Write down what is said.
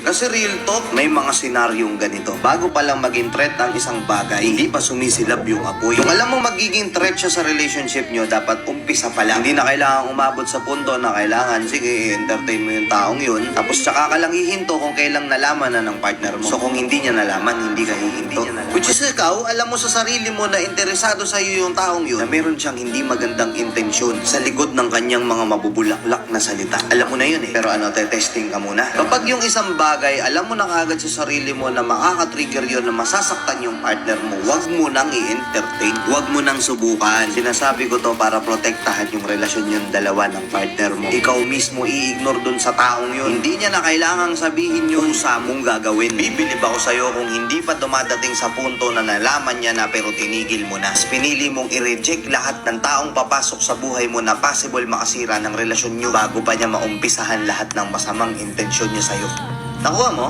Kasi real talk, may mga senaryong ganito. Bago pa lang maging threat ang isang bagay, hindi pa sumisilab yung apoy. Kung alam mo magiging threat siya sa relationship nyo, dapat umpisa pa lang. Hindi na kailangan umabot sa punto na kailangan, sige, entertain mo yung taong yun. Tapos tsaka ka lang hihinto kung kailang nalaman na ng partner mo. So kung hindi niya nalaman, hindi ka hihinto. Which is ikaw, alam mo sa sarili mo na interesado sa iyo yung taong yun, na meron siyang hindi magandang intensyon sa likod ng kanyang mga mabubulaklak na salita. Alam mo na yun eh. Pero testing ka muna. Kapag yung isang bagay, alam mo na kagad sa sarili mo na makaka-trigger yun na masasaktan yung partner mo, huwag mo nang i-entertain. Huwag mo nang subukan. Sinasabi ko to para protektahan yung relasyon yung dalawa ng partner mo. Ikaw mismo i-ignore dun sa taong yun. Hindi niya na kailangang sabihin yung sa mong gagawin. Bibilib ako sa'yo kung hindi pa dumadating sa punto na nalaman niya na pero tinigil mo na. Pinili mong i-reject lahat ng taong papasok sa buhay mo na possible makasira ng relasyon nyo bago pa niya maumpisahan lahat ng masamang intensyon niya sa'yo. Nakuha mo?